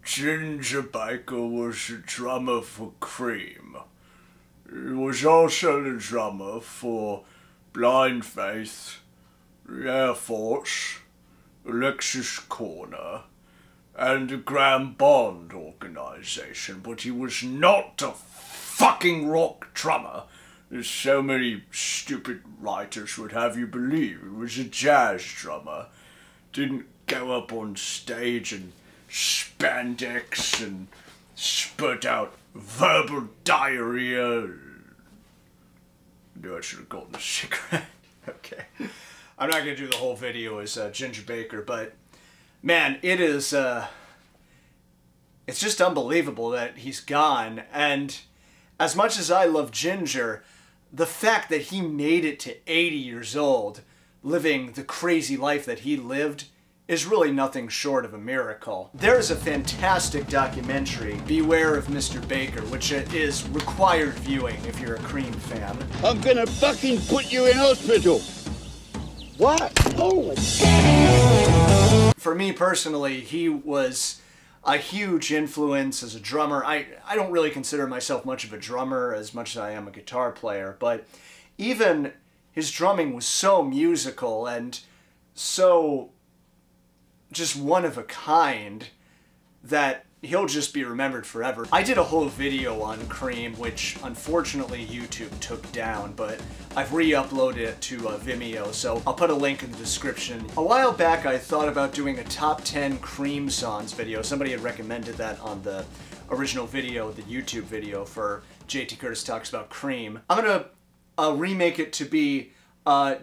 Ginger Baker was the drummer for Cream. He was also the drummer for Blind Faith, the Air Force, Alexis Corner, and the Graham Bond organization, but he was not a fucking rock drummer, as so many stupid writers would have you believe. He was a jazz drummer. Didn't go up on stage and spandex and spurt out verbal diarrhea. No, I should have gotten a cigarette. Okay. I'm not going to do the whole video as Ginger Baker, but man, it is, it's just unbelievable that he's gone. And as much as I love Ginger, the fact that he made it to 80 years old, living the crazy life that he lived, is really nothing short of a miracle. There is a fantastic documentary, Beware of Mr. Baker, which is required viewing if you're a Cream fan. I'm gonna fucking put you in hospital. What? Holy. For me personally, he was a huge influence as a drummer. I don't really consider myself much of a drummer as much as I am a guitar player, but even his drumming was so musical and so just one of a kind that he'll just be remembered forever. I did a whole video on Cream, which unfortunately YouTube took down, but I've re-uploaded it to Vimeo, so I'll put a link in the description. A while back I thought about doing a top 10 Cream songs video. Somebody had recommended that on the original video, the YouTube video for JT Curtis Talks About Cream. I'm gonna remake it to be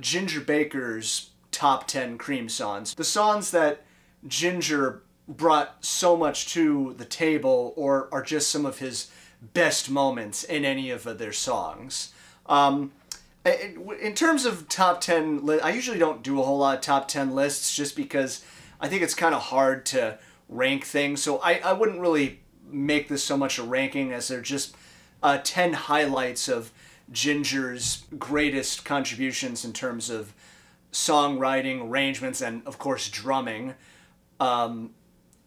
Ginger Baker's top 10 Cream songs. The songs that Ginger brought so much to the table or are just some of his best moments in any of their songs. In terms of top 10, I usually don't do a whole lot of top 10 lists just because I think it's kind of hard to rank things. So I wouldn't really make this so much a ranking as they're just 10 highlights of Ginger's greatest contributions in terms of songwriting, arrangements, and of course drumming.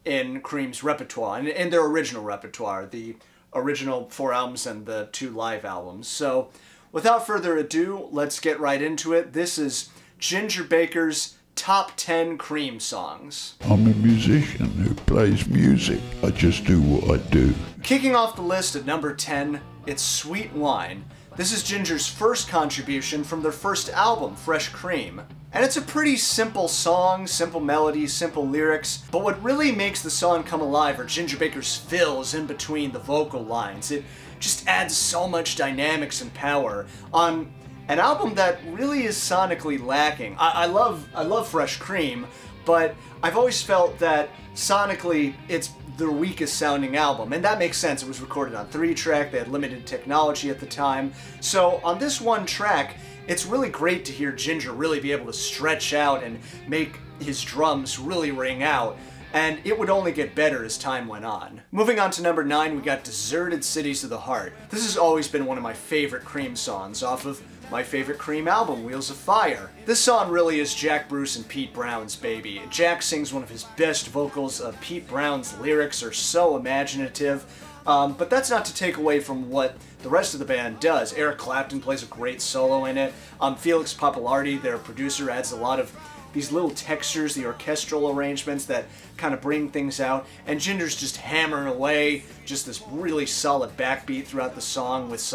In Cream's repertoire, and in their original repertoire, the original 4 albums and the 2 live albums. So, without further ado, let's get right into it. This is Ginger Baker's top 10 Cream songs. I'm a musician who plays music. I just do what I do. Kicking off the list at number 10, it's Sweet Wine. This is Ginger's first contribution from their first album, Fresh Cream. And it's a pretty simple song, simple melody, simple lyrics, but what really makes the song come alive are Ginger Baker's fills in between the vocal lines. It just adds so much dynamics and power on an album that really is sonically lacking. I love Fresh Cream, but I've always felt that sonically it's their weakest sounding album, and that makes sense. It was recorded on 3-track, they had limited technology at the time, so on this one track, it's really great to hear Ginger really be able to stretch out and make his drums really ring out, and it would only get better as time went on. Moving on to number 9, we got Deserted Cities of the Heart. This has always been one of my favorite Cream songs off of my favorite Cream album, Wheels of Fire. This song really is Jack Bruce and Pete Brown's baby. Jack sings one of his best vocals. Pete Brown's lyrics are so imaginative, but that's not to take away from what the rest of the band does. Eric Clapton plays a great solo in it. Felix Pappalardi, their producer, adds a lot of these little textures, the orchestral arrangements that kind of bring things out, and Ginger's just hammering away, just this really solid backbeat throughout the song with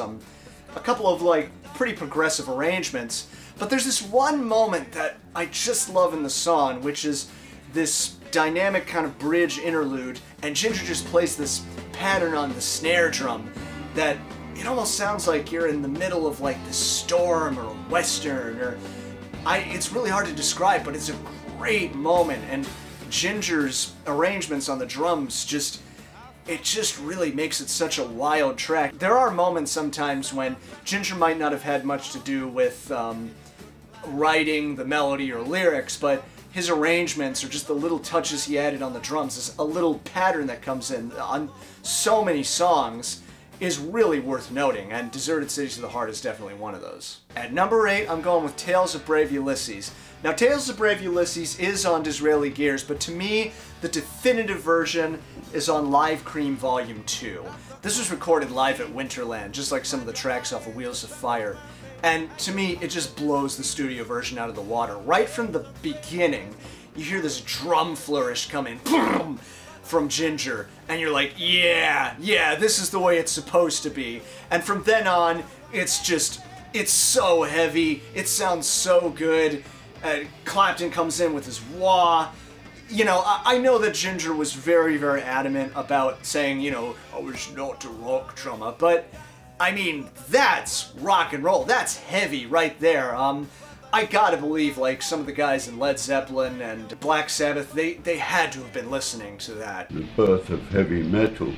a couple of like pretty progressive arrangements. But there's this one moment that I just love in the song, which is this dynamic kind of bridge interlude, and Ginger just plays this pattern on the snare drum that it almost sounds like you're in the middle of like the storm or a western, or it's really hard to describe, but it's a great moment, and Ginger's arrangements on the drums it just really makes it such a wild track. There are moments sometimes when Ginger might not have had much to do with writing the melody or lyrics, but his arrangements or just the little touches he added on the drums is a little pattern that comes in on so many songs. is really worth noting, and Deserted Cities of the Heart is definitely one of those. At number 8, I'm going with Tales of Brave Ulysses. Now, Tales of Brave Ulysses is on Disraeli Gears, but to me, the definitive version is on Live Cream Volume 2. This was recorded live at Winterland, just like some of the tracks off of Wheels of Fire. And to me, it just blows the studio version out of the water. Right from the beginning, you hear this drum flourish coming from Ginger, and you're like, yeah, this is the way it's supposed to be. And from then on, it's so heavy, it sounds so good. Clapton comes in with his wah. You know, I know that Ginger was very, very adamant about saying, you know, I was not a rock drummer, but I mean, that's rock and roll. That's heavy right there. I gotta believe, like, some of the guys in Led Zeppelin and Black Sabbath, they had to have been listening to that. The birth of heavy metal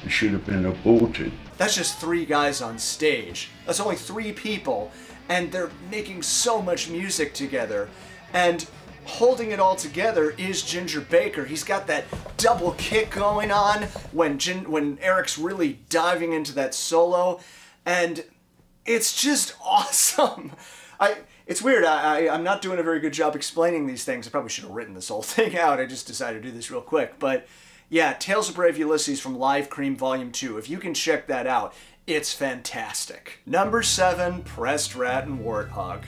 should have been aborted. That's just 3 guys on stage. That's only 3 people, and they're making so much music together. And holding it all together is Ginger Baker. He's got that double kick going on when Eric's really diving into that solo, and it's just awesome. It's weird, I'm not doing a very good job explaining these things. I probably should have written this whole thing out. I just decided to do this real quick. But yeah, Tales of Brave Ulysses from Live Cream Volume 2. If you can check that out, it's fantastic. Number 7, Pressed Rat and Warthog.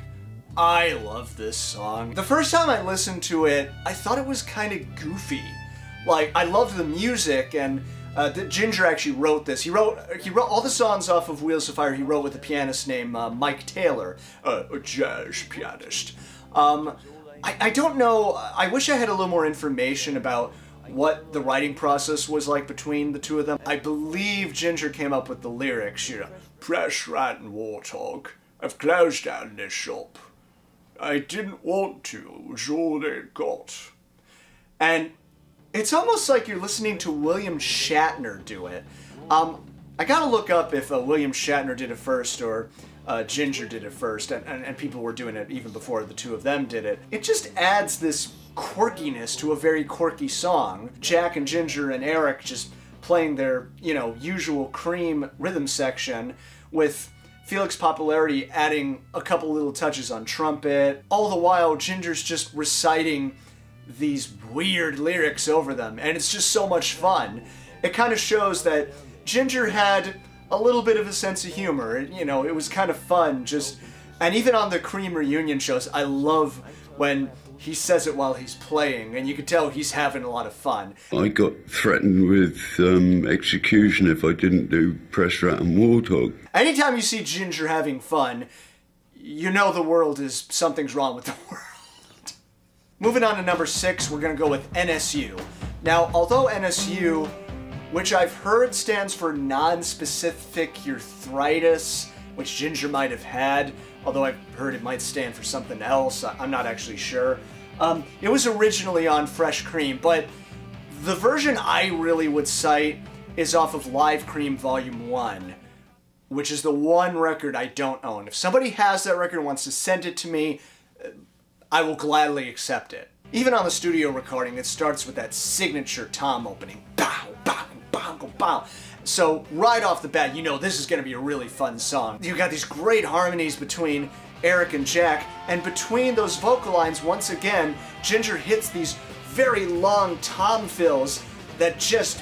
I love this song. The first time I listened to it, I thought it was kind of goofy. Like, I loved the music, and Ginger actually wrote this. He wrote all the songs off of Wheels of Fire. He wrote with a pianist named Mike Taylor, a jazz pianist. I don't know. I wish I had a little more information about what the writing process was like between the two of them. I believe Ginger came up with the lyrics. You know, Pressed Rat and Warthog. I've closed down this shop. I didn't want to. It was all they'd got. And it's almost like you're listening to William Shatner do it. I gotta look up if William Shatner did it first or Ginger did it first, and people were doing it even before the two of them did it. It just adds this quirkiness to a very quirky song. Jack and Ginger and Eric just playing their, you know, usual Cream rhythm section with Felix Popularity adding a couple little touches on trumpet. All the while, Ginger's just reciting these weird lyrics over them, and it's just so much fun. It kind of shows that Ginger had a little bit of a sense of humor. You know, it was kind of fun, and even on the Cream reunion shows, I love when he says it while he's playing, and you can tell he's having a lot of fun. I got threatened with execution if I didn't do Pressed Rat and Warthog. Anytime you see Ginger having fun, you know something's wrong with the world. Moving on to number 6, we're going to go with NSU. Now, although NSU, which I've heard stands for non-specific urethritis, which Ginger might have had, although I've heard it might stand for something else, I'm not actually sure. It was originally on Fresh Cream, but the version I really would cite is off of Live Cream Volume 1, which is the one record I don't own. If somebody has that record and wants to send it to me, I will gladly accept it. Even on the studio recording, it starts with that signature tom opening. Bow, bow, bow, bow. So right off the bat, you know this is going to be a really fun song. You've got these great harmonies between Eric and Jack, and between those vocal lines, once again, Ginger hits these very long tom fills that just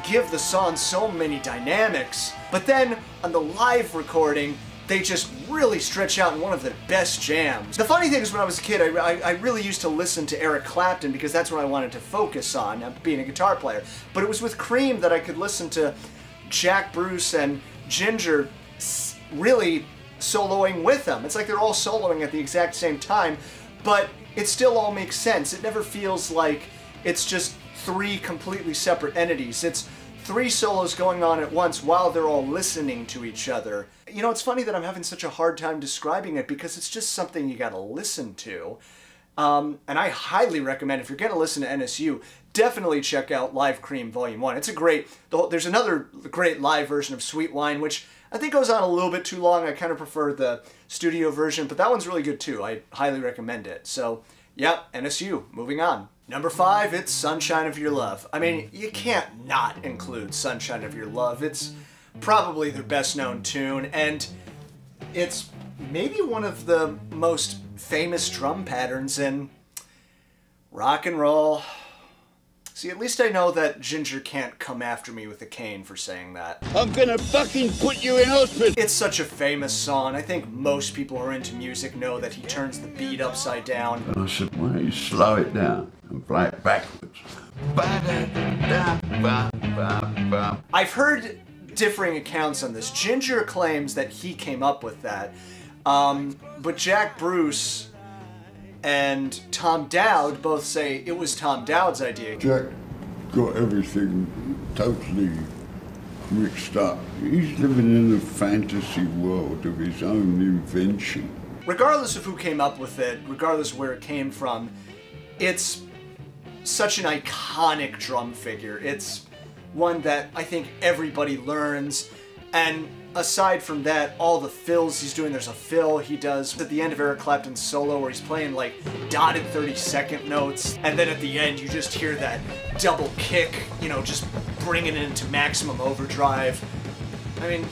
give the song so many dynamics. But then, on the live recording, they just really stretch out in one of the best jams. The funny thing is, when I was a kid, I really used to listen to Eric Clapton because that's what I wanted to focus on, being a guitar player. But it was with Cream that I could listen to Jack Bruce and Ginger really soloing with them. It's like they're all soloing at the exact same time, but it still all makes sense. It never feels like it's just 3 completely separate entities. It's 3 solos going on at once while they're all listening to each other. You know, it's funny that I'm having such a hard time describing it because it's just something you gotta listen to. And I highly recommend, if you're gonna listen to NSU, definitely check out Live Cream Volume 1. It's a great, there's another great live version of Sweet Wine, which I think goes on a little bit too long. I kind of prefer the studio version, but that one's really good too. I highly recommend it. So, yeah, NSU, moving on. Number 5, it's Sunshine of Your Love. I mean, you can't not include Sunshine of Your Love. It's probably their best known tune, and it's maybe one of the most famous drum patterns in rock and roll. See, at least I know that Ginger can't come after me with a cane for saying that. I'm gonna fucking put you in hospital! It's such a famous song. I think most people who are into music know that he turns the beat upside down. And I said, why don't you slow it down and play it backwards? I've heard differing accounts on this. Ginger claims that he came up with that, but Jack Bruce and Tom Dowd both say it was Tom Dowd's idea. Jack got everything totally mixed up. He's living in a fantasy world of his own invention. Regardless of who came up with it, regardless of where it came from, it's such an iconic drum figure. It's one that I think everybody learns, and aside from that, all the fills he's doing, there's a fill he does at the end of Eric Clapton's solo where he's playing like dotted 30-second notes, and then at the end you just hear that double kick, you know, just bringing it into maximum overdrive. I mean,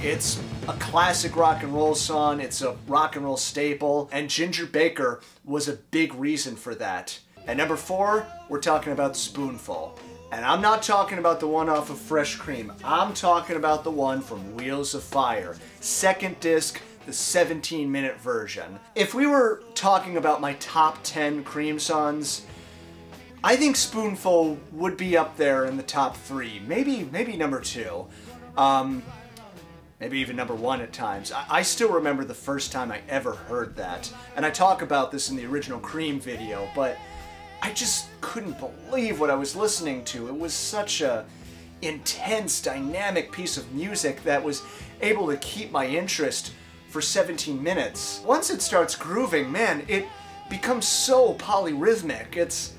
it's a classic rock and roll song, it's a rock and roll staple, and Ginger Baker was a big reason for that. At number 4, we're talking about Spoonful. And I'm not talking about the one off of Fresh Cream. I'm talking about the one from Wheels of Fire. Second disc, the 17-minute version. If we were talking about my top 10 Cream songs, I think Spoonful would be up there in the top 3. Maybe number 2. Maybe even number 1 at times. I still remember the first time I ever heard that. And I talk about this in the original Cream video, but I just couldn't believe what I was listening to. It was such a intense, dynamic piece of music that was able to keep my interest for 17 minutes. Once it starts grooving, man, it becomes so polyrhythmic. It's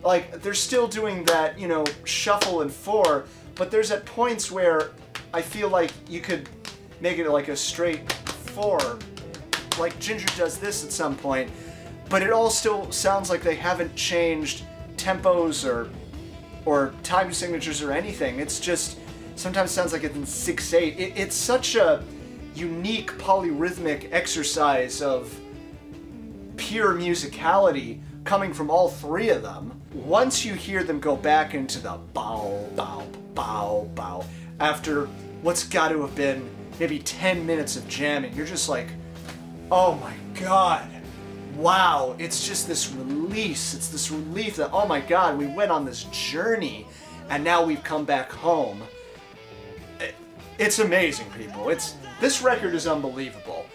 like they're still doing that, you know, shuffle and 4, but there's at points where I feel like you could make it like a straight 4. Like Ginger does this at some point. But it all still sounds like they haven't changed tempos or time signatures or anything. It's just, sometimes sounds like it's in 6/8. It's such a unique polyrhythmic exercise of pure musicality coming from all 3 of them. Once you hear them go back into the bow, bow, bow, bow, after what's got to have been maybe 10 minutes of jamming, you're just like, oh my god. Wow, it's just this release. It's this relief that, oh my god, we went on this journey and now we've come back home. It's amazing, people. This record is unbelievable.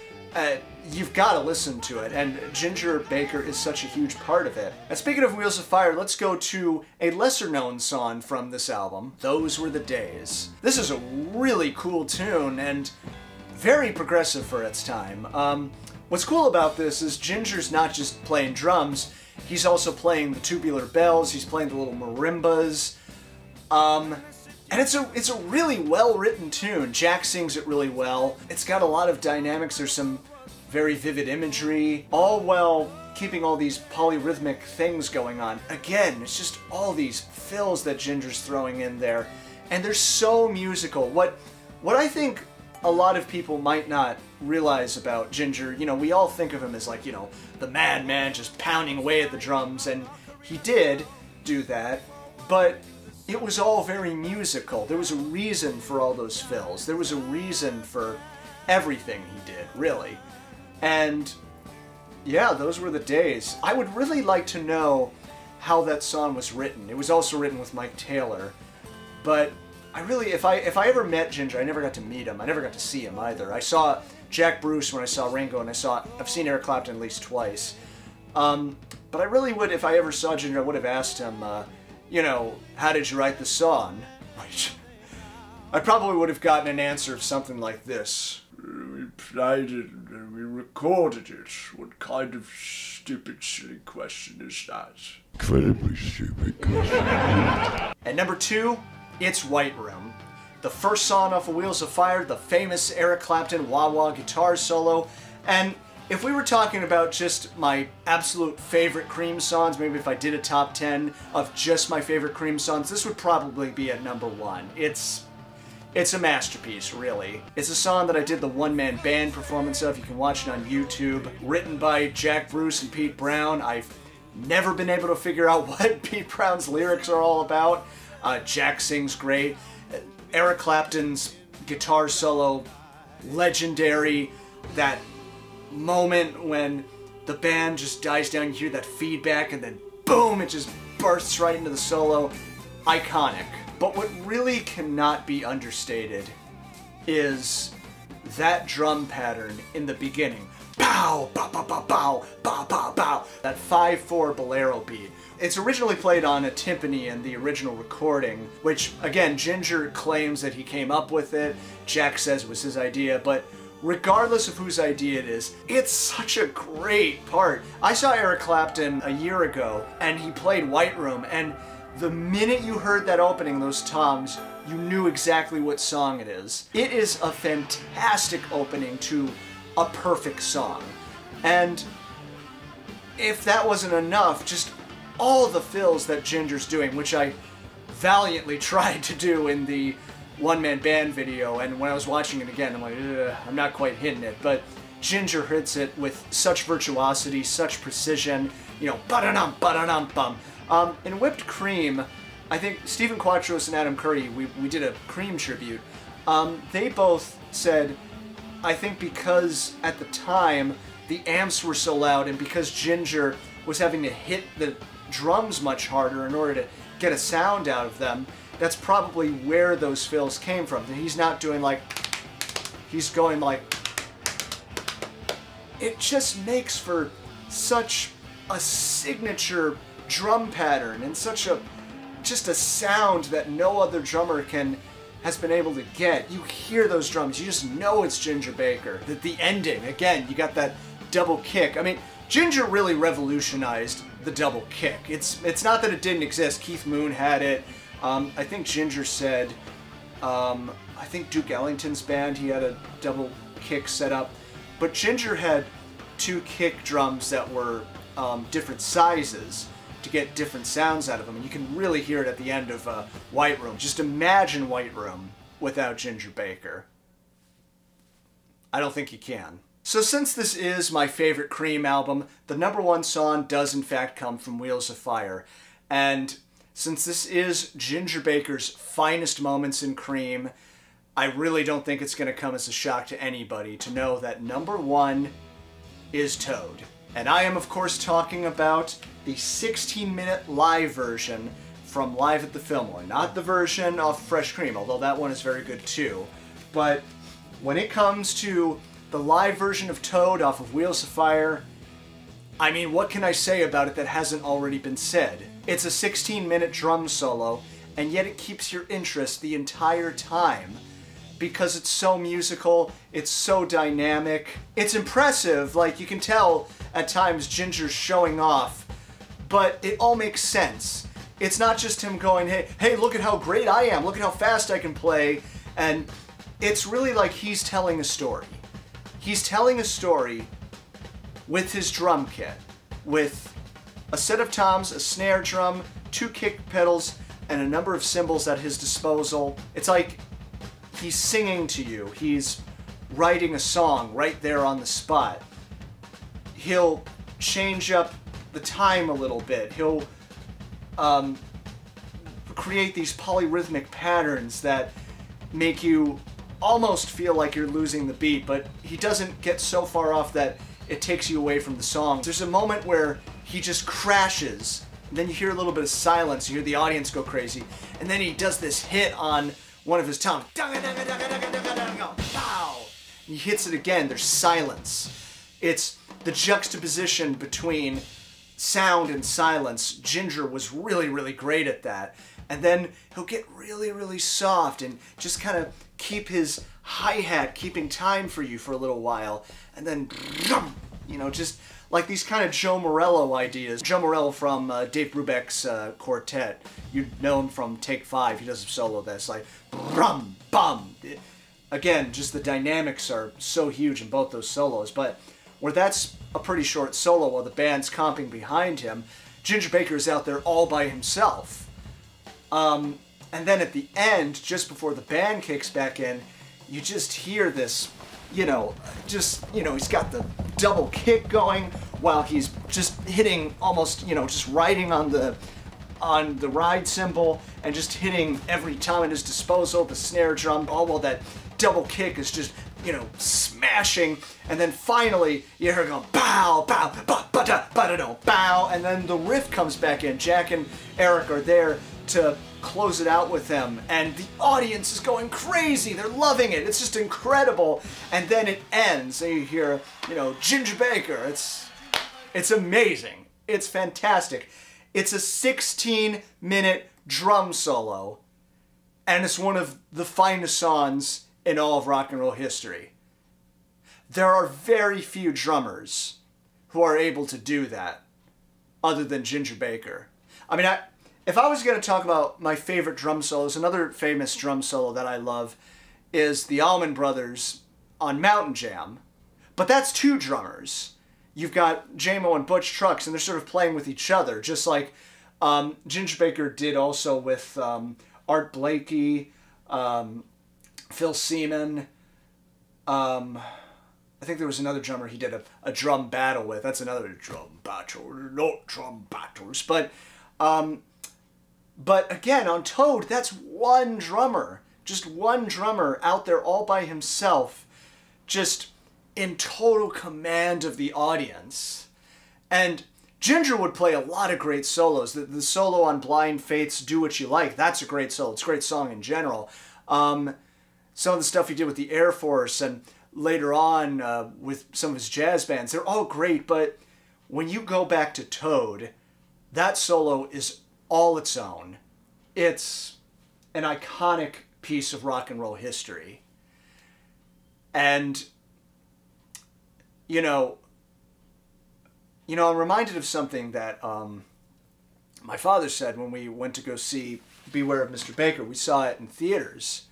You've got to listen to it, and Ginger Baker is such a huge part of it. And speaking of Wheels of Fire, let's go to a lesser-known song from this album, Those Were the Days. This is a really cool tune and very progressive for its time. What's cool about this is Ginger's not just playing drums, he's also playing the tubular bells, he's playing the little marimbas, and it's a really well-written tune. Jack sings it really well. It's got a lot of dynamics, there's some very vivid imagery, all while keeping all these polyrhythmic things going on. Again, it's just all these fills that Ginger's throwing in there, and they're so musical. What I think a lot of people might not realize about Ginger, you know, we all think of him as like, you know, the madman just pounding away at the drums, and he did do that, but it was all very musical. There was a reason for all those fills. There was a reason for everything he did, really. And yeah, those were the days. I would really like to know how that song was written. It was also written with Mike Taylor, but I really, if I ever met Ginger, I never got to meet him. I never got to see him either. I saw Jack Bruce when I saw Ringo, and I've seen Eric Clapton at least twice. But I really would, if I ever saw Ginger, I would have asked him, you know, how did you write the song? Which I probably would have gotten an answer of something like this. We played it and we recorded it. What kind of stupid, silly question is that? Incredibly stupid question. At number 2, it's White Room. The first song off of Wheels of Fire, the famous Eric Clapton wah-wah guitar solo. And if we were talking about just my absolute favorite Cream songs, maybe if I did a top 10 of just my favorite Cream songs, this would probably be at number 1. It's It's a masterpiece, really. It's a song that I did the one-man band performance of. You can watch it on YouTube. Written by Jack Bruce and Pete Brown. I've never been able to figure out what Pete Brown's lyrics are all about. Jack sings great. Eric Clapton's guitar solo, legendary. That moment when the band just dies down, you hear that feedback, and then boom, it just bursts right into the solo. Iconic. But what really cannot be understated is that drum pattern in the beginning. Bow, bow, bow, bow, bow, bow, bow, bow. That 5/4 bolero beat. It's originally played on a timpani in the original recording, which, again, Ginger claims that he came up with it. Jack says it was his idea, but regardless of whose idea it is, it's such a great part. I saw Eric Clapton a year ago, and he played White Room, and the minute you heard that opening, those toms, you knew exactly what song it is. It is a fantastic opening to a perfect song. And if that wasn't enough, just all the fills that Ginger's doing, which I valiantly tried to do in the one-man band video, and when I was watching it again, I'm like, I'm not quite hitting it, but Ginger hits it with such virtuosity, such precision, you know, ba-da-dum, ba-da-dum-bum. In Whipped Cream, I think Stephen Quattros and Adam Curry, we did a Cream tribute. They both said, I think because at the time the amps were so loud and because Ginger was having to hit the drums much harder in order to get a sound out of them, that's probably where those fills came from. He's not doing like, he's going like, it just makes for such a signature drum pattern and such a just a sound that no other drummer has been able to get. You hear those drums, you just know it's Ginger Baker. The ending, again, you got that double kick. I mean, Ginger really revolutionized the double kick. It's not that it didn't exist. Keith Moon had it. I think Ginger said, I think Duke Ellington's band, he had a double kick set up. But Ginger had two kick drums that were different sizes to get different sounds out of them, and you can really hear it at the end of White Room. Just imagine White Room without Ginger Baker. I don't think you can. So since this is my favorite Cream album, the #1 song does in fact come from Wheels of Fire. And since this is Ginger Baker's finest moments in Cream, I really don't think it's going to come as a shock to anybody to know that #1 is Toad. And I am of course talking about the 16-minute live version from Live at the Fillmore. Not the version of Fresh Cream, although that one is very good too. But when it comes to the live version of Toad off of Wheels of Fire, I mean, what can I say about it that hasn't already been said? It's a 16-minute drum solo, and yet it keeps your interest the entire time because it's so musical, it's so dynamic. It's impressive, like you can tell at times Ginger's showing off, but it all makes sense. It's not just him going, hey, look at how great I am, look at how fast I can play, and it's really like he's telling a story. He's telling a story with his drum kit, with a set of toms, a snare drum, 2 kick pedals, and a number of cymbals at his disposal. It's like he's singing to you. He's writing a song right there on the spot. He'll change up the time a little bit. He'll create these polyrhythmic patterns that make you almost feel like you're losing the beat, but he doesn't get so far off that it takes you away from the song. There's a moment where he just crashes, and then you hear a little bit of silence, you hear the audience go crazy, and then he does this hit on one of his toms. Pow! He hits it again, there's silence. It's the juxtaposition between sound and silence. Ginger was really, really great at that. And then he'll get really, really soft and just kind of keep his hi-hat keeping time for you for a little while. And then, you know, just like these kind of Joe Morello ideas. Joe Morello from Dave Brubeck's quartet. You'd know him from Take 5. He does a solo that's like, brum, bum. Again, just the dynamics are so huge in both those solos. But where that's a pretty short solo while the band's comping behind him, Ginger Baker is out there all by himself. And And then at the end, just before the band kicks back in, you just hear this, you know, he's got the double kick going while he's just hitting almost, you know, just riding on the ride cymbal and just hitting every time at his disposal, the snare drum, all while that double kick is just, you know, smashing. And then finally, you hear it go, bow, bow, ba, ba, da, ba, da, do, bow, and then the riff comes back in. Jack and Eric are there to close it out with him, and the audience is going crazy. They're loving it. It's just incredible. And then it ends, and you hear, you know, Ginger Baker. It's amazing. It's fantastic. It's a 16-minute drum solo, and it's one of the finest songs in all of rock and roll history. There are very few drummers who are able to do that other than Ginger Baker. I mean, if I was going to talk about my favorite drum solos, another famous drum solo that I love is the Allman Brothers on Mountain Jam. But that's two drummers. You've got J-Mo and Butch Trucks, and they're sort of playing with each other, just like Ginger Baker did also with Art Blakey, Phil Seaman. I think there was another drummer he did a drum battle with. That's another drum battle, not drum battles. But again, on Toad, that's one drummer. Just one drummer out there all by himself, just in total command of the audience. And Ginger would play a lot of great solos. The solo on Blind Faith's Do What You Like, that's a great solo. It's a great song in general. Some of the stuff he did with the Air Force and later on with some of his jazz bands, they're all great, but when you go back to Toad, that solo is all its own. It's an iconic piece of rock and roll history. And, you know, I'm reminded of something that my father said when we went to go see Beware of Mr. Baker. We saw it in theaters.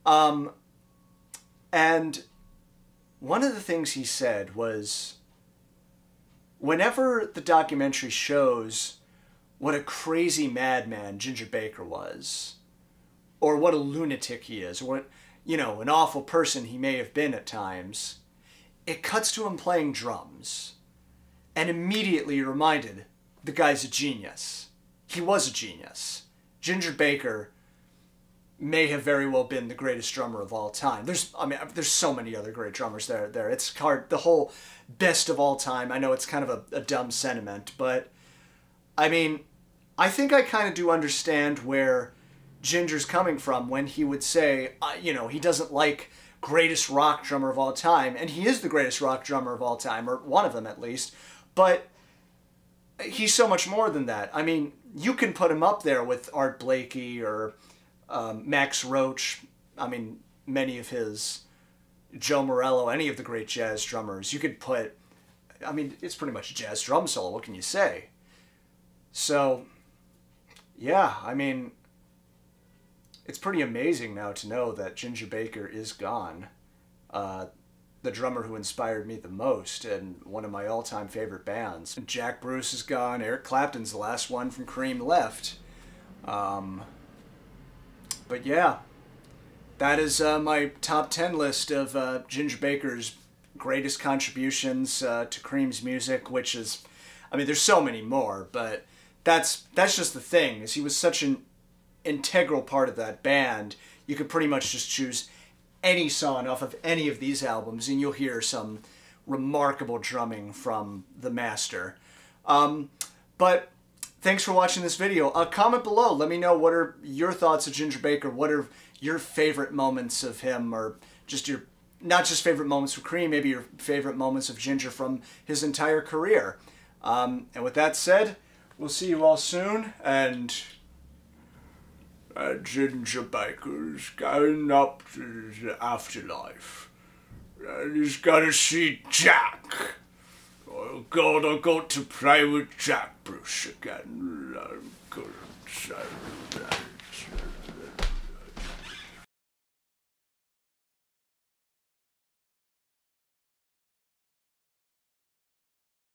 And one of the things he said was, whenever the documentary shows what a crazy madman Ginger Baker was, or what a lunatic he is, or what, you know, an awful person he may have been at times, it cuts to him playing drums. And immediately you're reminded, the guy's a genius. He was a genius. Ginger Baker may have very well been the greatest drummer of all time. There's so many other great drummers there. It's hard, the whole best of all time. I know it's kind of a dumb sentiment, but I mean, I think I kind of do understand where Ginger's coming from when he would say, you know, he doesn't like greatest rock drummer of all time, and he is the greatest rock drummer of all time, or one of them at least, but he's so much more than that. I mean, you can put him up there with Art Blakey or Max Roach, I mean, many of his, Joe Morello, any of the great jazz drummers. You could put, I mean, it's pretty much a jazz drum solo, what can you say? So, yeah, I mean, it's pretty amazing now to know that Ginger Baker is gone. The drummer who inspired me the most and one of my all-time favorite bands. Jack Bruce is gone. Eric Clapton's the last one from Cream left. But yeah, that is my top 10 list of Ginger Baker's greatest contributions to Cream's music, which is, I mean, there's so many more, but that's just the thing, is he was such an integral part of that band. You could pretty much just choose any song off of any of these albums and you'll hear some remarkable drumming from the master. But thanks for watching this video. Comment below. Let me know, what are your thoughts of Ginger Baker? What are your favorite moments of him, or just your, not just favorite moments from Cream, maybe your favorite moments of Ginger from his entire career. And with that said, we'll see you all soon, and Ginger Baker's going up to the afterlife. And he's gotta see Jack. Oh God, I got to play with Jack Bruce again.